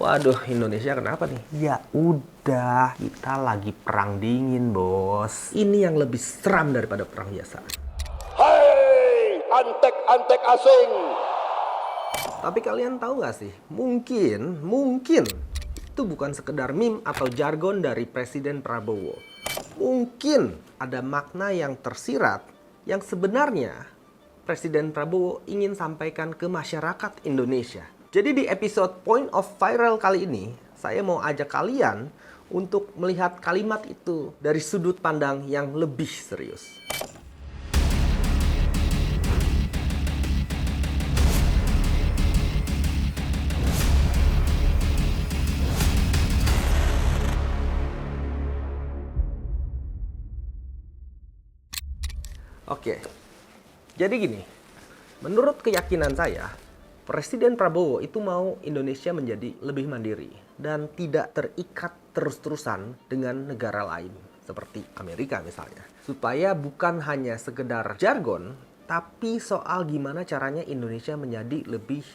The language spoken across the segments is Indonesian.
Waduh, Indonesia kenapa nih? Ya udah, kita lagi perang dingin, bos. Ini yang lebih seram daripada perang biasa. Hai, antek-antek asing. Tapi kalian tahu nggak sih? Mungkin itu bukan sekedar meme atau jargon dari Presiden Prabowo. Mungkin ada makna yang tersirat yang sebenarnya Presiden Prabowo ingin sampaikan ke masyarakat Indonesia. Jadi di episode Point of Viral kali ini, saya mau ajak kalian untuk melihat kalimat itu dari sudut pandang yang lebih serius. Oke, jadi gini, menurut keyakinan saya, Presiden Prabowo itu mau Indonesia menjadi lebih mandiri dan tidak terikat terus-terusan dengan negara lain, seperti Amerika misalnya. Supaya bukan hanya sekedar jargon, tapi soal gimana caranya Indonesia menjadi lebih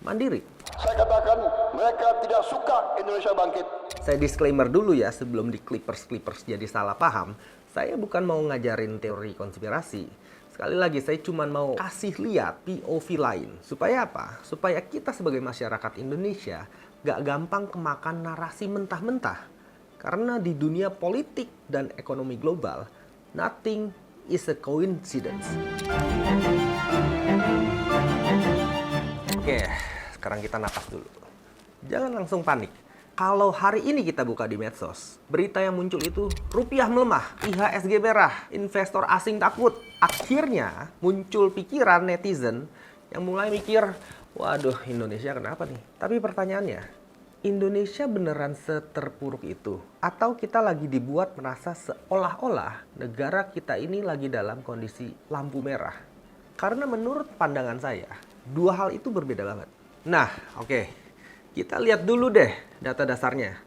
mandiri. Saya katakan mereka tidak suka Indonesia bangkit. Saya disclaimer dulu ya sebelum di Clippers jadi salah paham. Saya bukan mau ngajarin teori konspirasi. Sekali lagi saya cuma mau kasih lihat POV lain. Supaya apa? Supaya kita sebagai masyarakat Indonesia gak gampang kemakan narasi mentah-mentah. Karena di dunia politik dan ekonomi global, nothing is a coincidence. Oke, sekarang kita napas dulu. Jangan langsung panik. Kalau hari ini kita buka di medsos, berita yang muncul itu rupiah melemah, IHSG merah, investor asing takut. Akhirnya muncul pikiran netizen yang mulai mikir, waduh Indonesia kenapa nih? Tapi pertanyaannya, Indonesia beneran seterpuruk itu? Atau kita lagi dibuat merasa seolah-olah negara kita ini lagi dalam kondisi lampu merah? Karena menurut pandangan saya, dua hal itu berbeda banget. Nah, oke. Kita lihat dulu deh data dasarnya.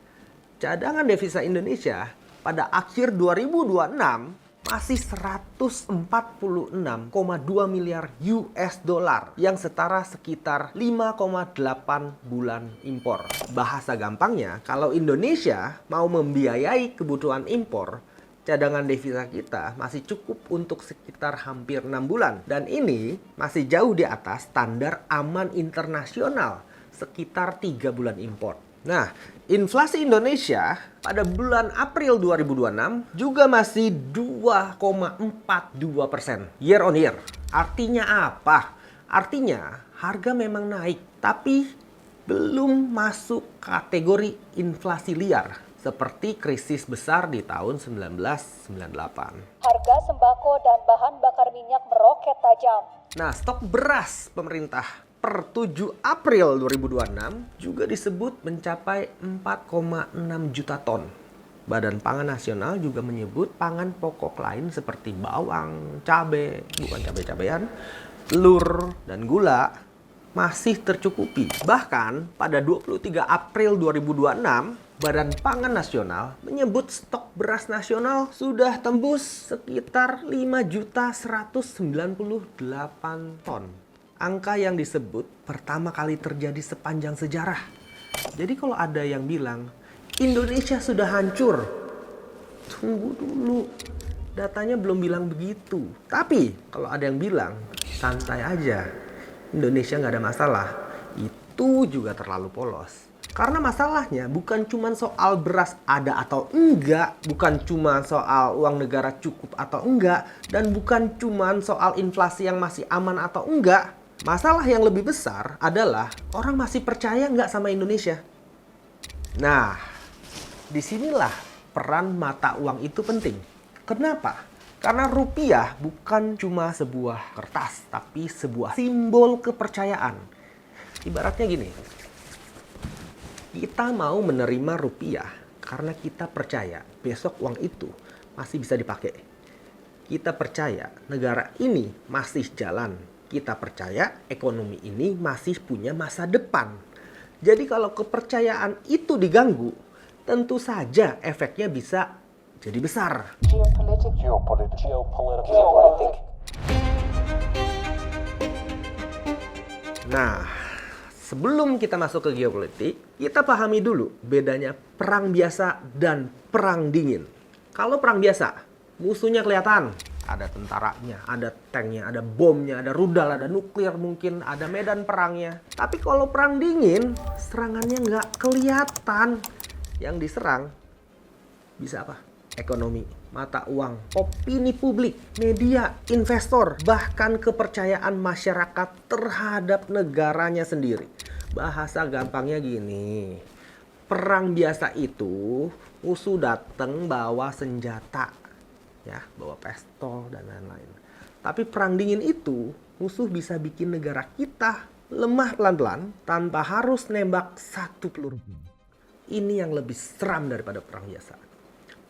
Cadangan devisa Indonesia pada akhir 2026 masih 146,2 miliar US dollar yang setara sekitar 5,8 bulan impor. Bahasa gampangnya, kalau Indonesia mau membiayai kebutuhan impor, cadangan devisa kita masih cukup untuk sekitar hampir 6 bulan. Dan ini masih jauh di atas standar aman internasional, sekitar 3 bulan impor. Nah, inflasi Indonesia pada bulan April 2026 juga masih 2,42% year on year. Artinya apa? Artinya harga memang naik, tapi belum masuk kategori inflasi liar seperti krisis besar di tahun 1998. Harga sembako dan bahan bakar minyak meroket tajam. Nah, stok beras pemerintah per 7 April 2026 juga disebut mencapai 4,6 juta ton. Badan Pangan Nasional juga menyebut pangan pokok lain seperti bawang, cabai, bukan cabai-cabean, telur, dan gula masih tercukupi. Bahkan pada 23 April 2026, Badan Pangan Nasional menyebut stok beras nasional sudah tembus sekitar 5.198 ton. Angka yang disebut pertama kali terjadi sepanjang sejarah. Jadi kalau ada yang bilang Indonesia sudah hancur, tunggu dulu. Datanya belum bilang begitu. Tapi kalau ada yang bilang santai aja, Indonesia nggak ada masalah, itu juga terlalu polos. Karena masalahnya bukan cuma soal beras ada atau enggak, bukan cuma soal uang negara cukup atau enggak, dan bukan cuma soal inflasi yang masih aman atau enggak. Masalah yang lebih besar adalah orang masih percaya nggak sama Indonesia. Nah, disinilah peran mata uang itu penting. Kenapa? Karena rupiah bukan cuma sebuah kertas, tapi sebuah simbol kepercayaan. Ibaratnya gini, kita mau menerima rupiah karena kita percaya besok uang itu masih bisa dipakai. Kita percaya negara ini masih jalan. Kita percaya ekonomi ini masih punya masa depan. Jadi kalau kepercayaan itu diganggu, tentu saja efeknya bisa jadi besar. Geopolitik. Nah, sebelum kita masuk ke geopolitik, Kita pahami dulu bedanya perang biasa dan perang dingin. Kalau perang biasa, musuhnya kelihatan. Ada tentaranya, ada tanknya, ada bomnya, ada rudal, ada nuklir mungkin, ada medan perangnya. Tapi kalau perang dingin, serangannya nggak kelihatan. Yang diserang bisa apa? Ekonomi, mata uang, opini publik, media, investor, bahkan kepercayaan masyarakat terhadap negaranya sendiri. Bahasa gampangnya gini, perang biasa itu musuh datang bawa senjata, ya, bawa pistol dan lain-lain. Tapi perang dingin itu musuh bisa bikin negara kita lemah pelan-pelan tanpa harus nembak satu peluru. Ini yang lebih seram daripada perang biasa.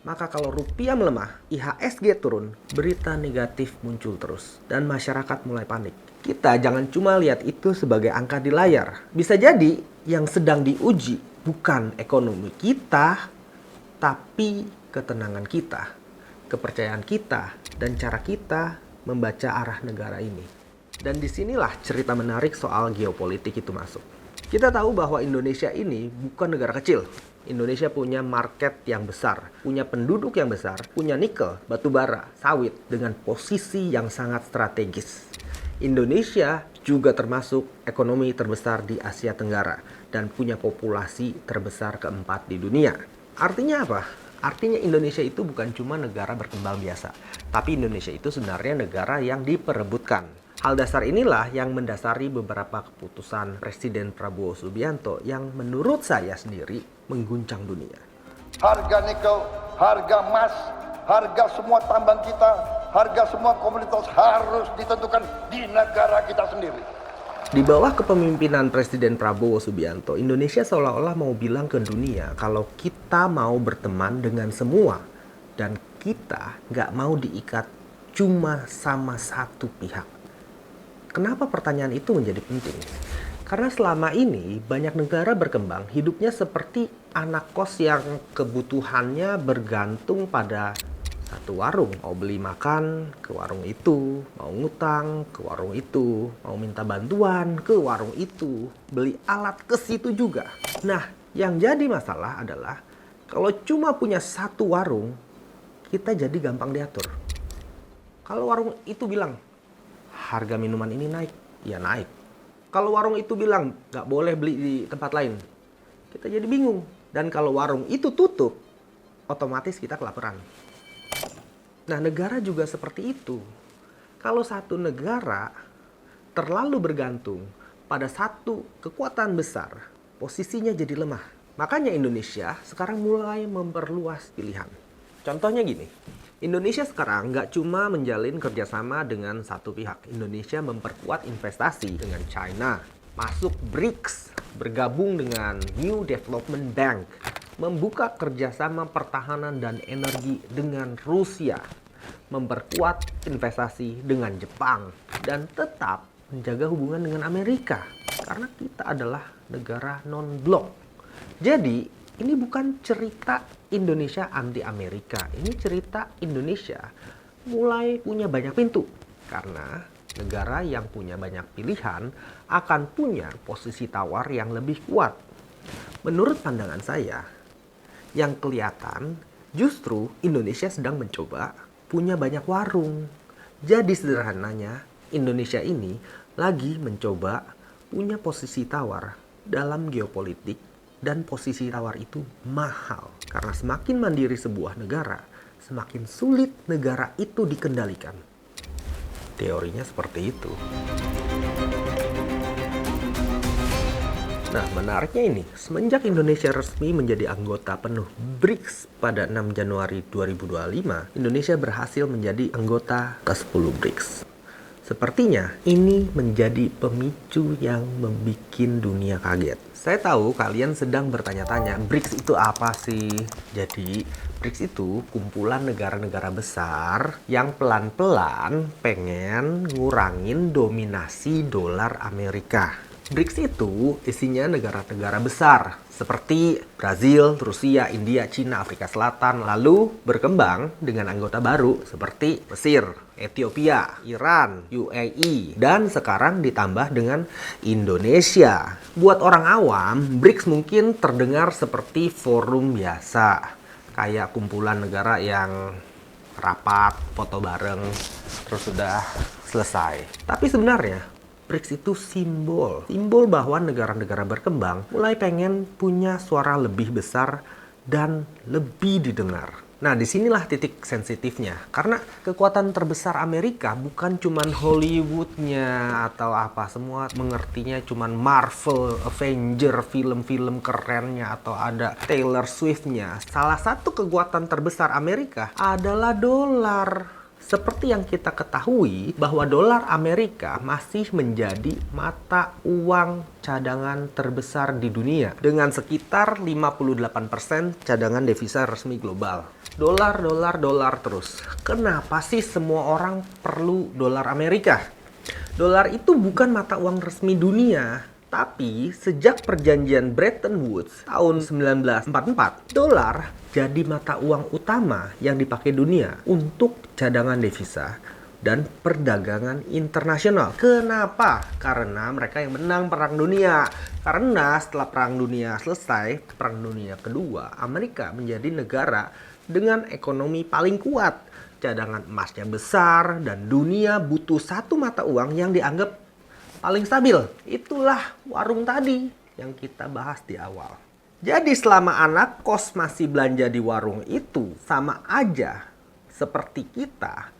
Maka kalau rupiah melemah, IHSG turun, berita negatif muncul terus dan masyarakat mulai panik. Kita jangan cuma lihat itu sebagai angka di layar. Bisa jadi yang sedang diuji bukan ekonomi kita, tapi ketenangan kita, kepercayaan kita, dan cara kita membaca arah negara ini. Dan disinilah cerita menarik soal geopolitik itu masuk. Kita tahu bahwa Indonesia ini bukan negara kecil. Indonesia punya market yang besar, punya penduduk yang besar, punya nikel, batu bara, sawit dengan posisi yang sangat strategis. Indonesia juga termasuk ekonomi terbesar di Asia Tenggara dan punya populasi terbesar keempat di dunia. Artinya apa? Artinya Indonesia itu bukan cuma negara berkembang biasa, tapi Indonesia itu sebenarnya negara yang diperebutkan. Hal dasar inilah yang mendasari beberapa keputusan Presiden Prabowo Subianto yang menurut saya sendiri mengguncang dunia. Harga nikel, harga emas, harga semua tambang kita, harga semua komoditas harus ditentukan di negara kita sendiri. Di bawah kepemimpinan Presiden Prabowo Subianto, Indonesia seolah-olah mau bilang ke dunia kalau kita mau berteman dengan semua dan kita nggak mau diikat cuma sama satu pihak. Kenapa pertanyaan itu menjadi penting? Karena selama ini banyak negara berkembang hidupnya seperti anak kos yang kebutuhannya bergantung pada satu warung. Mau beli makan ke warung itu, mau ngutang ke warung itu, mau minta bantuan ke warung itu, beli alat ke situ juga. Nah, yang jadi masalah adalah kalau cuma punya satu warung, kita jadi gampang diatur. Kalau warung itu bilang, harga minuman ini naik, ya naik. Kalau warung itu bilang nggak boleh beli di tempat lain, kita jadi bingung. Dan kalau warung itu tutup, otomatis kita kelaparan. Nah, negara juga seperti itu. Kalau satu negara terlalu bergantung pada satu kekuatan besar, posisinya jadi lemah. Makanya Indonesia sekarang mulai memperluas pilihan. Contohnya gini, Indonesia sekarang nggak cuma menjalin kerjasama dengan satu pihak. Indonesia memperkuat investasi dengan China, masuk BRICS, bergabung dengan New Development Bank, membuka kerjasama pertahanan dan energi dengan Rusia, memperkuat investasi dengan Jepang, dan tetap menjaga hubungan dengan Amerika karena kita adalah negara non-blok. Jadi, ini bukan cerita Indonesia anti Amerika. Ini cerita Indonesia mulai punya banyak pintu. Karena negara yang punya banyak pilihan akan punya posisi tawar yang lebih kuat. Menurut pandangan saya, yang kelihatan justru Indonesia sedang mencoba punya banyak warung. Jadi sederhananya, Indonesia ini lagi mencoba punya posisi tawar dalam geopolitik. Dan posisi tawar itu mahal. Karena semakin mandiri sebuah negara, semakin sulit negara itu dikendalikan. Teorinya seperti itu. Nah, menariknya ini, semenjak Indonesia resmi menjadi anggota penuh BRICS pada 6 Januari 2025, Indonesia berhasil menjadi anggota ke-10 BRICS. Sepertinya ini menjadi pemicu yang membuat dunia kaget. Saya tahu kalian sedang bertanya-tanya, BRICS itu apa sih? Jadi, BRICS itu kumpulan negara-negara besar yang pelan-pelan pengen ngurangin dominasi dolar Amerika. BRICS itu isinya negara-negara besar seperti Brazil, Rusia, India, Cina, Afrika Selatan, lalu berkembang dengan anggota baru seperti Mesir, Ethiopia, Iran, UAE, dan sekarang ditambah dengan Indonesia. Buat orang awam, BRICS mungkin terdengar seperti forum biasa, kayak kumpulan negara yang rapat, foto bareng, terus sudah selesai. Tapi sebenarnya BRICS itu simbol bahwa negara-negara berkembang mulai pengen punya suara lebih besar dan lebih didengar. Nah, disinilah titik sensitifnya. Karena kekuatan terbesar Amerika bukan cuman Hollywoodnya atau apa. Semua mengertinya cuman Marvel, Avenger, film-film kerennya atau ada Taylor Swift-nya. Salah satu kekuatan terbesar Amerika adalah dolar. Seperti yang kita ketahui bahwa dolar Amerika masih menjadi mata uang cadangan terbesar di dunia dengan sekitar 58% cadangan devisa resmi global. Dolar terus. Kenapa sih semua orang perlu dolar Amerika? Dolar itu bukan mata uang resmi dunia. Tapi sejak perjanjian Bretton Woods tahun 1944, dolar jadi mata uang utama yang dipakai dunia untuk cadangan devisa dan perdagangan internasional. Kenapa? Karena mereka yang menang Perang Dunia. Karena setelah Perang Dunia selesai, Perang Dunia Kedua, Amerika menjadi negara dengan ekonomi paling kuat. Cadangan emasnya besar dan dunia butuh satu mata uang yang dianggap paling stabil. Itulah warung tadi yang kita bahas di awal. Jadi selama anak kos masih belanja di warung itu, sama aja seperti kita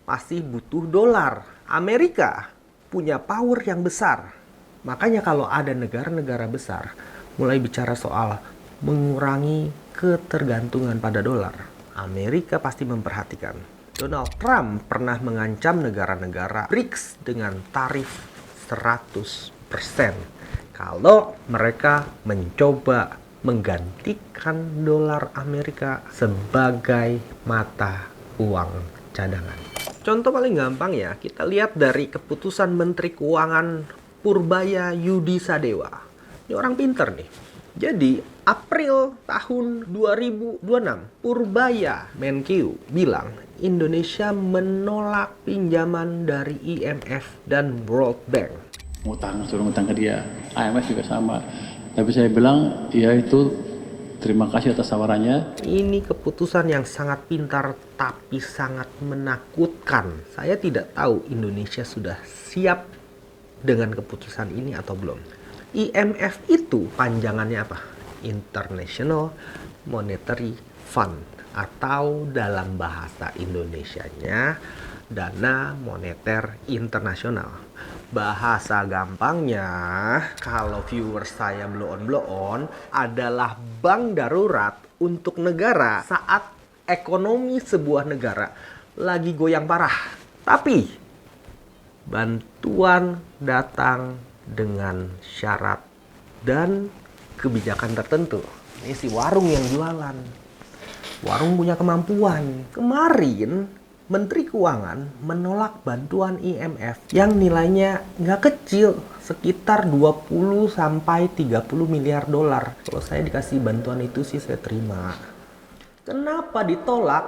masih butuh dolar. Amerika punya power yang besar. Makanya kalau ada negara-negara besar mulai bicara soal mengurangi ketergantungan pada dolar, Amerika pasti memperhatikan. Donald Trump pernah mengancam negara-negara BRICS dengan tarif 100% kalau mereka mencoba menggantikan dolar Amerika sebagai mata uang cadangan. Contoh paling gampang ya, kita lihat dari keputusan Menteri Keuangan Purbaya Yudi Sadewa. Ini orang pinter nih. Jadi April tahun 2026, Purbaya Menkeu bilang Indonesia menolak pinjaman dari IMF dan World Bank. Suruh ngutang ke dia. IMF juga sama. Tapi saya bilang, ya itu terima kasih atas tawarannya. Ini keputusan yang sangat pintar tapi sangat menakutkan. Saya tidak tahu Indonesia sudah siap dengan keputusan ini atau belum. IMF itu panjangannya apa? International Monetary Fund. Atau dalam bahasa Indonesianya Dana Moneter Internasional. Bahasa gampangnya, kalau viewers saya blow on adalah bank darurat untuk negara saat ekonomi sebuah negara lagi goyang parah. Tapi bantuan datang dengan syarat dan kebijakan tertentu. Ini si warung yang jualan. Warung punya kemampuan. Kemarin Menteri Keuangan menolak bantuan IMF yang nilainya nggak kecil, sekitar 20 sampai 30 miliar dolar. Kalau saya dikasih bantuan itu sih saya terima. Kenapa ditolak?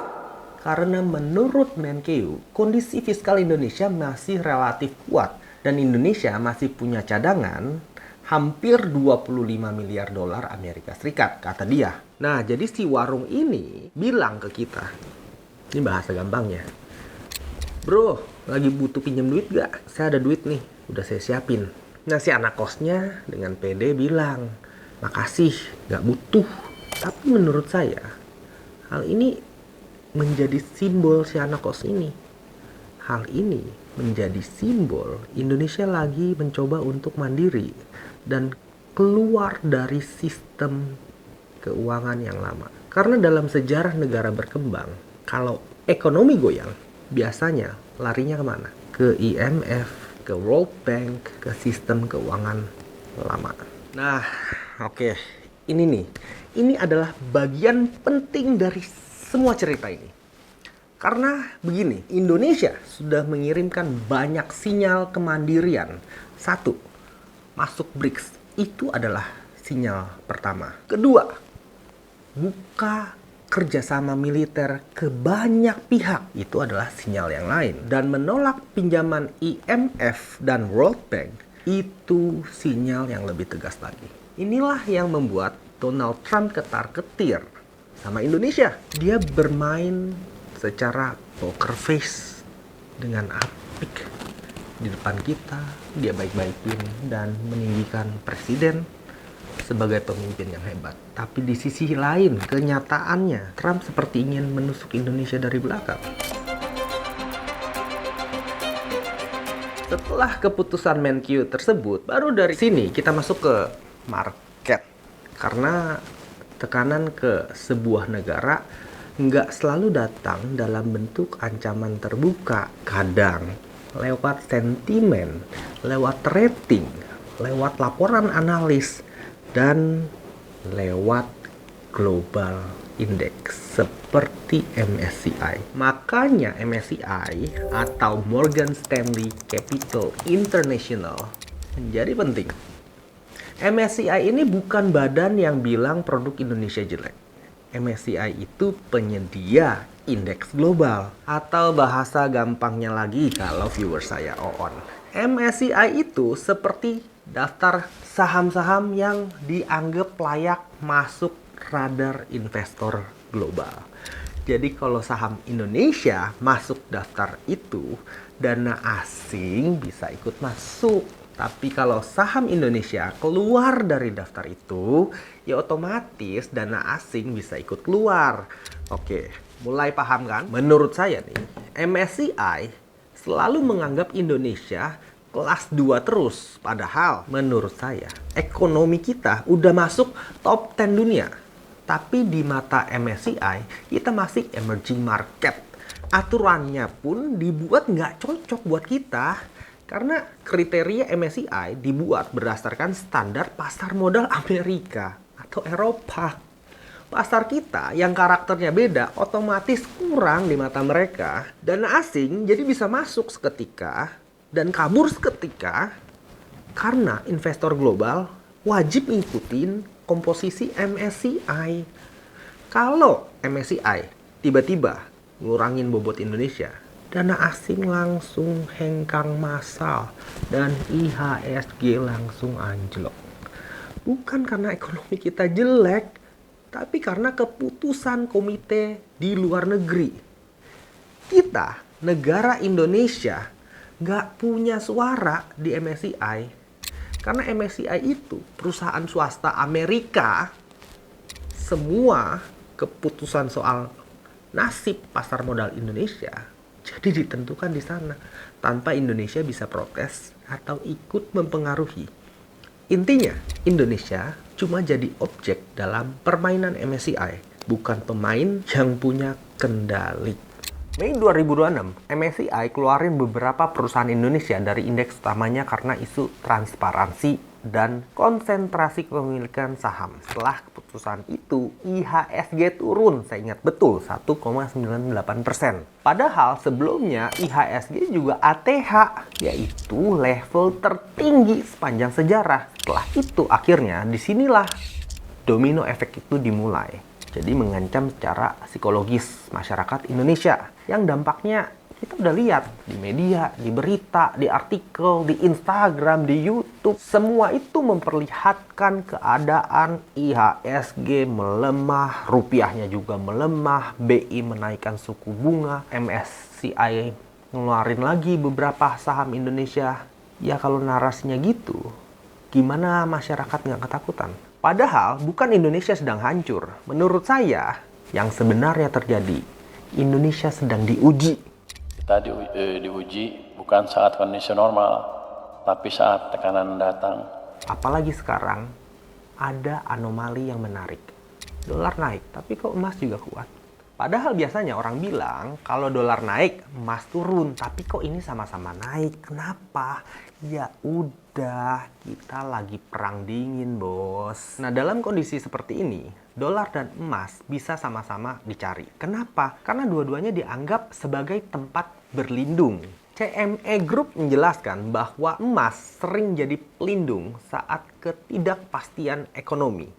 Karena menurut Menkeu, kondisi fiskal Indonesia masih relatif kuat dan Indonesia masih punya cadangan hampir 25 miliar dolar Amerika Serikat, kata dia. Nah, jadi si warung ini bilang ke kita, ini bahasa gampangnya, bro, lagi butuh pinjam duit gak? Saya ada duit nih, udah saya siapin. Nah, si anak kosnya dengan pede bilang, makasih, gak butuh. Tapi menurut saya, hal ini menjadi simbol si anak kos ini. Hal ini menjadi simbol Indonesia lagi mencoba untuk mandiri dan keluar dari sistem keuangan yang lama. Karena dalam sejarah negara berkembang, kalau ekonomi goyang, biasanya larinya kemana? Ke IMF, ke World Bank, ke sistem keuangan lama. Nah, oke. Ini nih. Ini adalah bagian penting dari semua cerita ini. Karena begini, Indonesia sudah mengirimkan banyak sinyal kemandirian. Satu, masuk BRICS. Itu adalah sinyal pertama. Kedua, buka kerjasama militer ke banyak pihak. Itu adalah sinyal yang lain. Dan menolak pinjaman IMF dan World Bank, itu sinyal yang lebih tegas lagi. Inilah yang membuat Donald Trump ketar-ketir sama Indonesia. Dia bermain secara poker face dengan apik di depan kita. Dia baik-baikin dan meninggikan presiden sebagai pemimpin yang hebat. Tapi di sisi lain, kenyataannya Trump seperti ingin menusuk Indonesia dari belakang. Setelah keputusan Menkyu tersebut, baru dari sini kita masuk ke market. Karena tekanan ke sebuah negara nggak selalu datang dalam bentuk ancaman terbuka. Kadang lewat sentimen, lewat rating, lewat laporan analis, dan lewat global index seperti MSCI. Makanya MSCI atau Morgan Stanley Capital International menjadi penting. MSCI ini bukan badan yang bilang produk Indonesia jelek. MSCI itu penyedia indeks global. Atau bahasa gampangnya lagi kalau viewer saya on. MSCI itu seperti daftar saham-saham yang dianggap layak masuk radar investor global. Jadi kalau saham Indonesia masuk daftar itu, dana asing bisa ikut masuk. Tapi kalau saham Indonesia keluar dari daftar itu, ya otomatis dana asing bisa ikut keluar. Oke, mulai paham kan? Menurut saya nih, MSCI selalu menganggap Indonesia kelas 2 terus. Padahal menurut saya, ekonomi kita udah masuk top 10 dunia. Tapi di mata MSCI, kita masih emerging market. Aturannya pun dibuat nggak cocok buat kita. Karena kriteria MSCI dibuat berdasarkan standar pasar modal Amerika atau Eropa. Pasar kita yang karakternya beda otomatis kurang di mata mereka. Dana asing jadi bisa masuk seketika dan kabur seketika karena investor global wajib ngikutin komposisi MSCI. Kalau MSCI tiba-tiba ngurangin bobot Indonesia, dana asing langsung hengkang massal dan IHSG langsung anjlok. Bukan karena ekonomi kita jelek, tapi karena keputusan komite di luar negeri. Kita, negara Indonesia, nggak punya suara di MSCI. Karena MSCI itu perusahaan swasta Amerika. Semua keputusan soal nasib pasar modal Indonesia jadi ditentukan di sana tanpa Indonesia bisa protes atau ikut mempengaruhi. Intinya, Indonesia cuma jadi objek dalam permainan MSCI, bukan pemain yang punya kendali. Mei 2026, MSCI keluarin beberapa perusahaan Indonesia dari indeks utamanya karena isu transparansi dan konsentrasi kepemilikan saham. Setelah keputusan itu, IHSG turun, saya ingat betul, 1,98%. Padahal sebelumnya IHSG juga ATH, yaitu level tertinggi sepanjang sejarah. Setelah itu akhirnya disinilah domino efek itu dimulai. Jadi mengancam secara psikologis masyarakat Indonesia. Yang dampaknya kita udah lihat di media, di berita, di artikel, di Instagram, di YouTube. Semua itu memperlihatkan keadaan IHSG melemah, rupiahnya juga melemah, BI menaikkan suku bunga, MSCI ngeluarin lagi beberapa saham Indonesia. Ya kalau narasinya gitu, gimana masyarakat nggak ketakutan? Padahal bukan Indonesia sedang hancur. Menurut saya, yang sebenarnya terjadi, Indonesia sedang diuji. Kita diuji bukan saat kondisi normal, tapi saat tekanan datang. Apalagi sekarang ada anomali yang menarik. Dolar naik, tapi kok emas juga kuat. Padahal biasanya orang bilang kalau dolar naik, emas turun. Tapi kok ini sama-sama naik? Kenapa? Ya udah, kita lagi perang dingin, bos. Nah, dalam kondisi seperti ini, dolar dan emas bisa sama-sama dicari. Kenapa? Karena dua-duanya dianggap sebagai tempat berlindung. CME Group menjelaskan bahwa emas sering jadi pelindung saat ketidakpastian ekonomi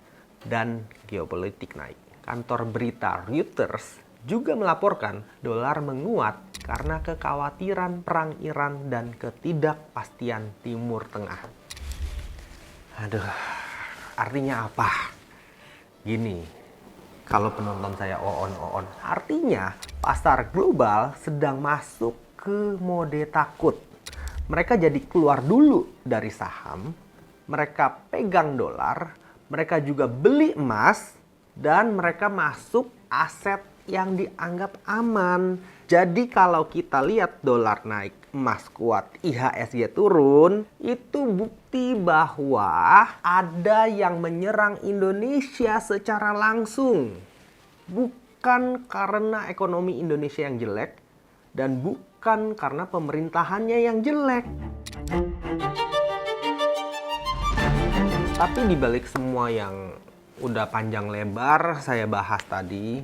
dan geopolitik naik. Kantor berita Reuters juga melaporkan dolar menguat karena kekhawatiran perang Iran dan ketidakpastian Timur Tengah. Aduh, artinya apa? Gini, kalau penonton saya oon, artinya pasar global sedang masuk ke mode takut. Mereka jadi keluar dulu dari saham, mereka pegang dolar, mereka juga beli emas, dan mereka masuk aset yang dianggap aman. Jadi kalau kita lihat dolar naik, emas kuat, IHSG turun, itu bukti bahwa ada yang menyerang Indonesia secara langsung. Bukan karena ekonomi Indonesia yang jelek dan bukan karena pemerintahannya yang jelek. Tapi dibalik semua yang udah panjang lebar saya bahas tadi,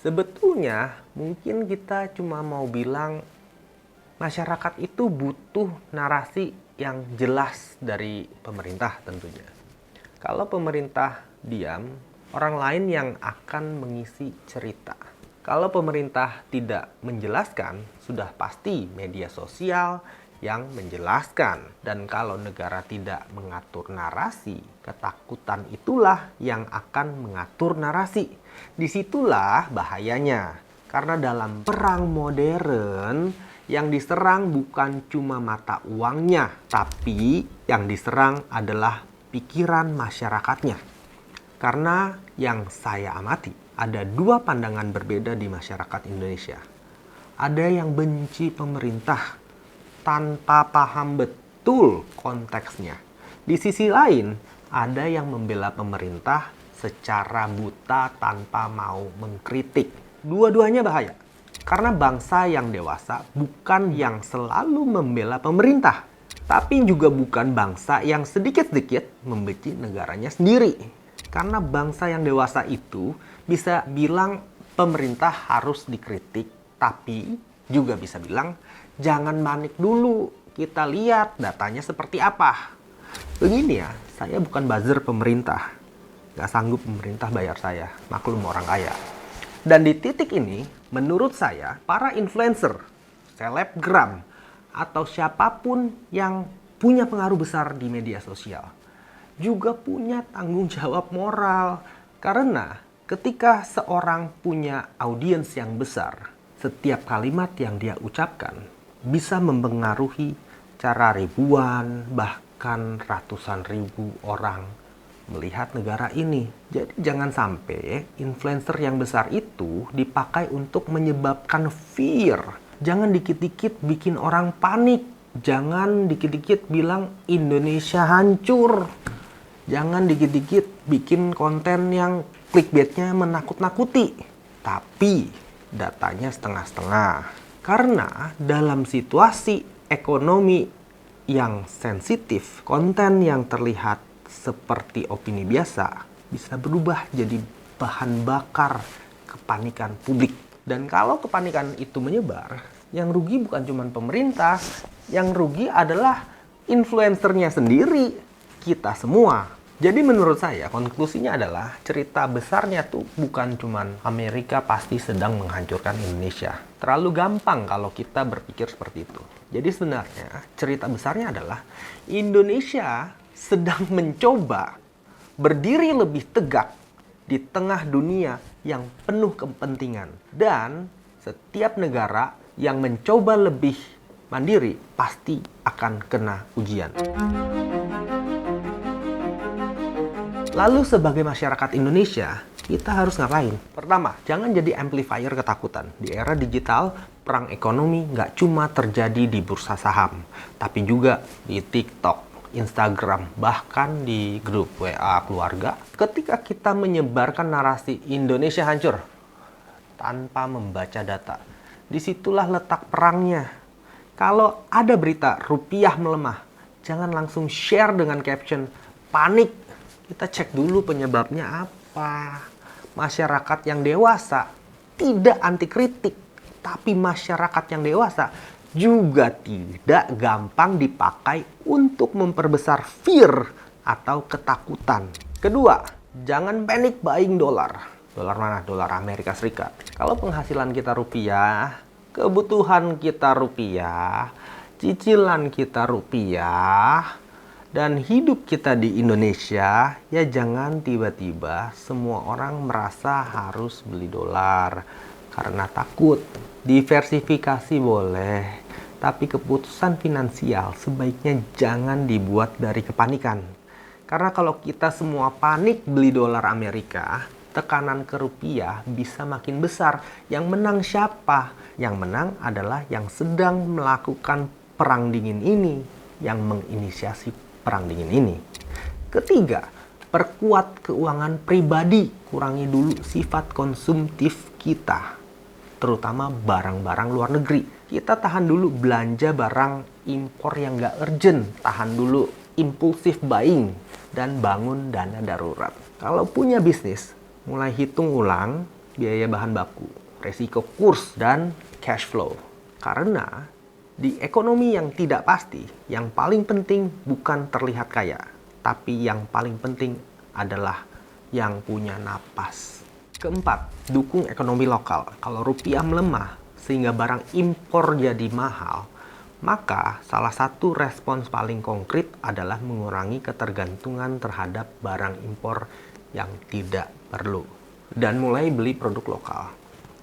sebetulnya mungkin kita cuma mau bilang masyarakat itu butuh narasi yang jelas dari pemerintah tentunya. Kalau pemerintah diam, orang lain yang akan mengisi cerita. Kalau pemerintah tidak menjelaskan, sudah pasti media sosial yang menjelaskan. Dan kalau negara tidak mengatur narasi, ketakutan itulah yang akan mengatur narasi. Disitulah bahayanya. Karena dalam perang modern, yang diserang bukan cuma mata uangnya, tapi yang diserang adalah pikiran masyarakatnya. Karena yang saya amati, ada dua pandangan berbeda di masyarakat Indonesia. Ada yang benci pemerintah tanpa paham betul konteksnya. Di sisi lain, ada yang membela pemerintah secara buta tanpa mau mengkritik. Dua-duanya bahaya. Karena bangsa yang dewasa bukan yang selalu membela pemerintah, tapi juga bukan bangsa yang sedikit-sedikit membenci negaranya sendiri. Karena bangsa yang dewasa itu bisa bilang pemerintah harus dikritik, tapi juga bisa bilang jangan panik dulu, kita lihat datanya seperti apa. Begini ya, saya bukan buzzer pemerintah. Gak sanggup pemerintah bayar saya, maklum orang kaya. Dan di titik ini, menurut saya, para influencer, selebgram, atau siapapun yang punya pengaruh besar di media sosial, juga punya tanggung jawab moral. Karena ketika seorang punya audiens yang besar, setiap kalimat yang dia ucapkan bisa mempengaruhi cara ribuan, bahkan ratusan ribu orang melihat negara ini. Jadi jangan sampai influencer yang besar itu dipakai untuk menyebabkan fear. Jangan dikit-dikit bikin orang panik. Jangan dikit-dikit bilang Indonesia hancur. Jangan dikit-dikit bikin konten yang clickbaitnya menakut-nakuti. Tapi datanya setengah-setengah. Karena dalam situasi ekonomi yang sensitif, konten yang terlihat seperti opini biasa bisa berubah jadi bahan bakar kepanikan publik. Dan kalau kepanikan itu menyebar, yang rugi bukan cuma pemerintah, yang rugi adalah influencernya sendiri, kita semua. Jadi menurut saya konklusinya adalah cerita besarnya tuh bukan cuman Amerika pasti sedang menghancurkan Indonesia. Terlalu gampang kalau kita berpikir seperti itu. Jadi sebenarnya cerita besarnya adalah Indonesia sedang mencoba berdiri lebih tegak di tengah dunia yang penuh kepentingan. Dan setiap negara yang mencoba lebih mandiri pasti akan kena ujian. Lalu sebagai masyarakat Indonesia, kita harus ngapain? Pertama, jangan jadi amplifier ketakutan. Di era digital, perang ekonomi nggak cuma terjadi di bursa saham, tapi juga di TikTok, Instagram, bahkan di grup WA keluarga. Ketika kita menyebarkan narasi Indonesia hancur tanpa membaca data, disitulah letak perangnya. Kalau ada berita rupiah melemah, jangan langsung share dengan caption panik. Kita cek dulu penyebabnya apa. Masyarakat yang dewasa tidak anti kritik, tapi masyarakat yang dewasa juga tidak gampang dipakai untuk memperbesar fear atau ketakutan. Kedua, jangan panic buying dolar. Dolar mana? Dolar Amerika Serikat. Kalau penghasilan kita rupiah, kebutuhan kita rupiah, cicilan kita rupiah, dan hidup kita di Indonesia, ya jangan tiba-tiba semua orang merasa harus beli dolar karena takut. Diversifikasi boleh, tapi keputusan finansial sebaiknya jangan dibuat dari kepanikan. Karena kalau kita semua panik beli dolar Amerika, tekanan ke rupiah bisa makin besar. Yang menang siapa? Yang menang adalah yang sedang melakukan perang dingin ini, yang menginisiasi perang dingin ini. Ketiga, perkuat keuangan pribadi. Kurangi dulu sifat konsumtif kita, terutama barang-barang luar negeri. Kita tahan dulu belanja barang impor yang nggak urgent. Tahan dulu impulsif buying dan bangun dana darurat. Kalau punya bisnis, mulai hitung ulang biaya bahan baku, resiko kurs, dan cash flow. Karena di ekonomi yang tidak pasti, yang paling penting bukan terlihat kaya, tapi yang paling penting adalah yang punya napas. Keempat, dukung ekonomi lokal. Kalau rupiah melemah sehingga barang impor jadi mahal, maka salah satu respons paling konkret adalah mengurangi ketergantungan terhadap barang impor yang tidak perlu dan mulai beli produk lokal.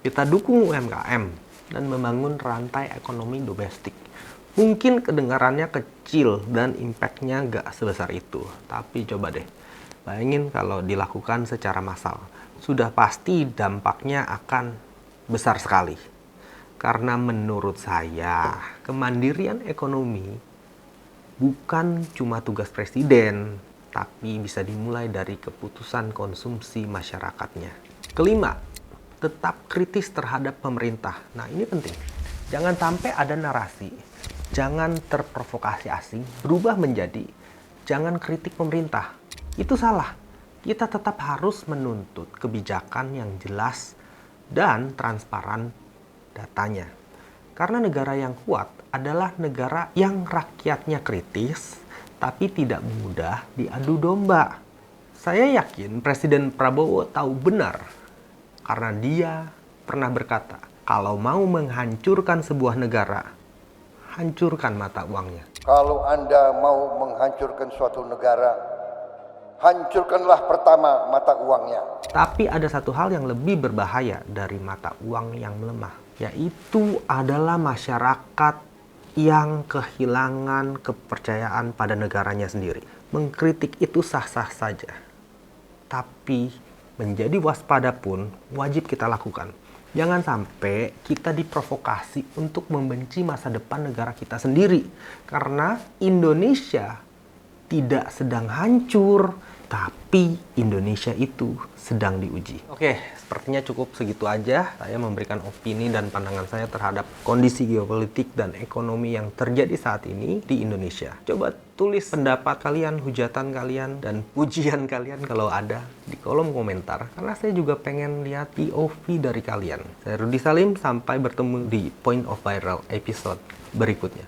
Kita dukung UMKM dan membangun rantai ekonomi domestik. Mungkin kedengarannya kecil dan impact-nya nggak sebesar itu. Tapi coba deh, bayangin kalau dilakukan secara massal. Sudah pasti dampaknya akan besar sekali. Karena menurut saya, kemandirian ekonomi bukan cuma tugas presiden, tapi bisa dimulai dari keputusan konsumsi masyarakatnya. Kelima, tetap kritis terhadap pemerintah. Nah, ini penting. Jangan sampai ada narasi, jangan terprovokasi asing, berubah menjadi jangan kritik pemerintah. Itu salah. Kita tetap harus menuntut kebijakan yang jelas dan transparan datanya. Karena negara yang kuat adalah negara yang rakyatnya kritis, tapi tidak mudah diadu domba. Saya yakin Presiden Prabowo tahu benar karena dia pernah berkata, kalau mau menghancurkan sebuah negara, hancurkan mata uangnya. Kalau Anda mau menghancurkan suatu negara, hancurkanlah pertama mata uangnya. Tapi ada satu hal yang lebih berbahaya dari mata uang yang melemah, yaitu adalah masyarakat yang kehilangan kepercayaan pada negaranya sendiri. Mengkritik itu sah-sah saja, tapi menjadi waspada pun wajib kita lakukan. Jangan sampai kita diprovokasi untuk membenci masa depan negara kita sendiri. Karena Indonesia tidak sedang hancur, tapi Indonesia itu sedang diuji. Oke, sepertinya cukup segitu aja. Saya memberikan opini dan pandangan saya terhadap kondisi geopolitik dan ekonomi yang terjadi saat ini di Indonesia. Coba tulis pendapat kalian, hujatan kalian, dan pujian kalian kalau ada di kolom komentar. Karena saya juga pengen lihat POV dari kalian. Saya Rudy Salim, sampai bertemu di Point of Viral episode berikutnya.